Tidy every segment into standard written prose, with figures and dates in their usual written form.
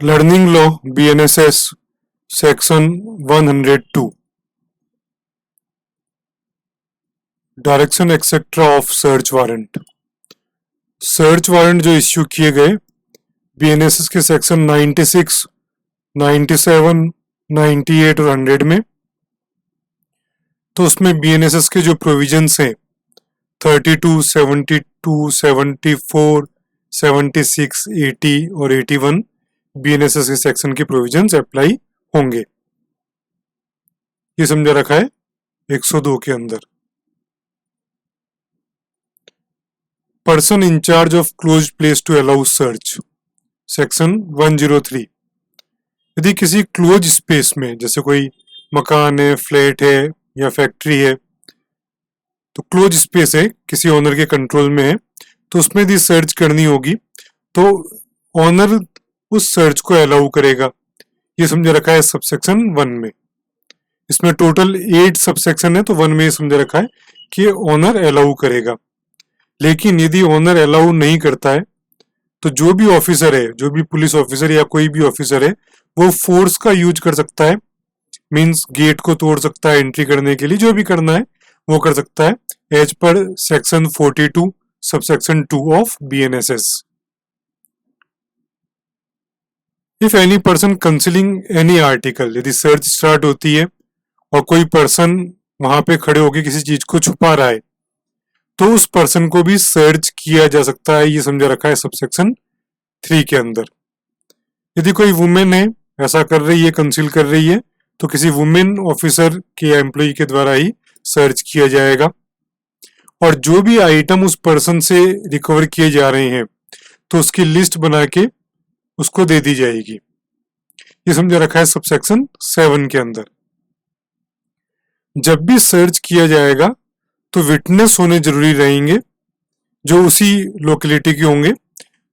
Learning Law BNSS Section 102 Direction etc. of Search Warrant। Search warrant जो issue किए गए BNSS के section 96, 97, 98 और 100 में, तो उसमें बीएनएसएस के जो प्रोविजंस हैं 32, 72, 74, 76, 80 और 81 बीएनएसएस के सेक्शन के प्रोविजंस अप्लाई होंगे। ये समझा रखा है 102 के अंदर। Person in charge of closed place to allow search section 103। यदि किसी क्लोज स्पेस में, जैसे कोई मकान है, फ्लैट है या फैक्ट्री है, तो क्लोज स्पेस है, किसी ओनर के कंट्रोल में है, तो उसमें यदि सर्च करनी होगी तो ओनर उस सर्च को अलाउ करेगा। ये समझा रखा है सबसेक्शन 1 में। इसमें टोटल 8 सबसेक्शन है, तो 1 में ये समझा रखा है कि ओनर अलाउ करेगा। लेकिन यदि ओनर अलाउ नहीं करता है तो जो भी ऑफिसर है, जो भी पुलिस ऑफिसर या कोई भी ऑफिसर है, वो फोर्स का यूज कर सकता है। मींस गेट को तोड़ सकता है, एंट्री करने के लिए जो भी करना है वो कर सकता है, as per section 42 subsection 2 of BNSS. If any person concealing any article, यदि सर्च स्टार्ट होती है और कोई पर्सन वहां पे खड़े होकर किसी चीज को छुपा रहा है, तो उस पर्सन को भी सर्च किया जा सकता है। ये समझा रखा है सबसेक्शन 3 के अंदर। यदि कोई वुमेन है, ऐसा कर रही है, कंसील कर रही है, तो किसी वुमेन ऑफिसर के या एम्प्लॉय के द्वारा ही सर्च किया जाएगा। और जो भी आइटम उस पर्सन से रिकवर किए जा रहे हैं तो उसकी लिस्ट बना के उसको दे दी जाएगी। ये समझा रखा है सबसेक्शन 7 के अंदर। जब भी सर्च किया जाएगा तो विटनेस होने जरूरी रहेंगे जो उसी लोकेलिटी के होंगे,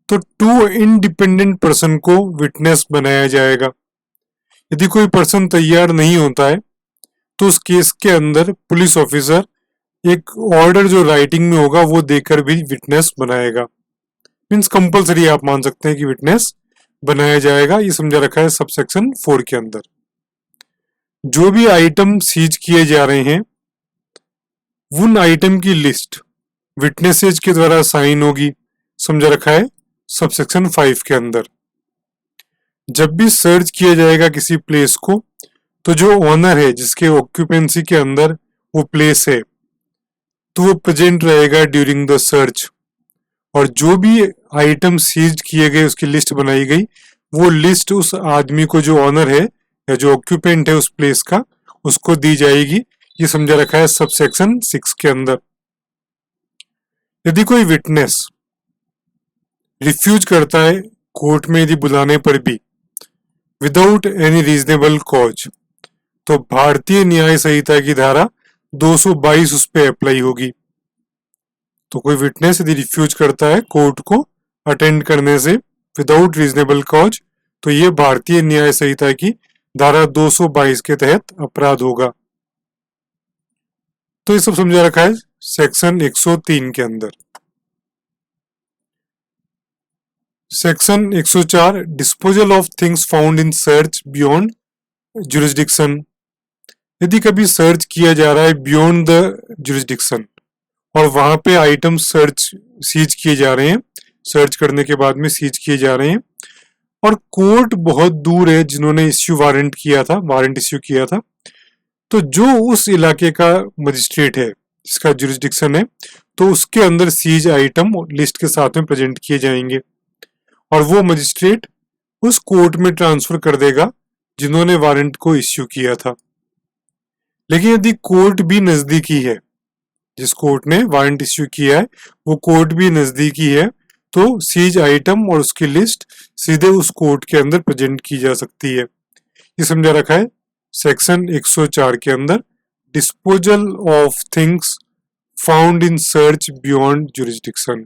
तो 2 इंडिपेंडेंट पर्सन को विटनेस बनाया जाएगा। यदि कोई पर्सन तैयार नहीं होता है तो उस केस के अंदर पुलिस ऑफिसर एक ऑर्डर जो राइटिंग में होगा वो देकर भी विटनेस बनाएगा। मीन्स कंपलसरी आप मान सकते हैं कि विटनेस बनाया जाएगा। ये समझा रखा है सबसेक्शन 4 के अंदर। जो भी आइटम सीज किए जा रहे हैं उन आइटम की लिस्ट विटनेसेज के द्वारा साइन होगी, समझा रखा है सबसेक्शन 5 के अंदर। जब भी सर्च किया जाएगा किसी प्लेस को, तो जो ओनर है, जिसके ऑक्यूपेंसी के अंदर वो प्लेस है, तो वो प्रेजेंट रहेगा ड्यूरिंग द सर्च। और जो भी आइटम सीज किए गए उसकी लिस्ट बनाई गई, वो लिस्ट उस आदमी को, जो ओनर है या जो ऑक्यूपेंट है उस प्लेस का, उसको दी जाएगी। ये समझा रखा है सबसेक्शन 6 के अंदर। यदि कोई विटनेस रिफ्यूज करता है कोर्ट में यदि बुलाने पर भी विदाउट एनी रीजनेबल कॉज, तो भारतीय न्याय संहिता की धारा 222 उस पर अप्लाई होगी। तो कोई विटनेस यदि रिफ्यूज करता है कोर्ट को अटेंड करने से विदाउट रीजनेबल कॉज, तो ये भारतीय न्याय संहिता की धारा 222 के तहत अपराध होगा। तो ये सब समझा रखा है सेक्शन 103 के अंदर। Section 104 disposal of things found in search beyond jurisdiction. यदि कभी सर्च किया जा रहा है बियॉन्ड द जुरिस्डिक्शन और वहां पे आइटम सर्च सीज किए जा रहे हैं, सर्च करने के बाद में सीज किए जा रहे हैं, और कोर्ट बहुत दूर है जिन्होंने इश्यू वारंट किया था, वारंट इश्यू किया था, तो जो उस इलाके का मजिस्ट्रेट है जिसका जुरिस्डिक्शन है, तो उसके अंदर सीज आइटम लिस्ट के साथ में प्रेजेंट किए जाएंगे और वो मजिस्ट्रेट उस कोर्ट में ट्रांसफर कर देगा जिन्होंने वारंट को इश्यू किया था। लेकिन यदि कोर्ट भी नजदीकी है, जिस कोर्ट ने वारंट इश्यू किया है वो कोर्ट भी नजदीकी है, तो सीज आइटम और उसकी लिस्ट सीधे उस कोर्ट के अंदर प्रेजेंट की जा सकती है। ये समझा रखा है सेक्शन 104 के अंदर disposal of things found in search beyond jurisdiction.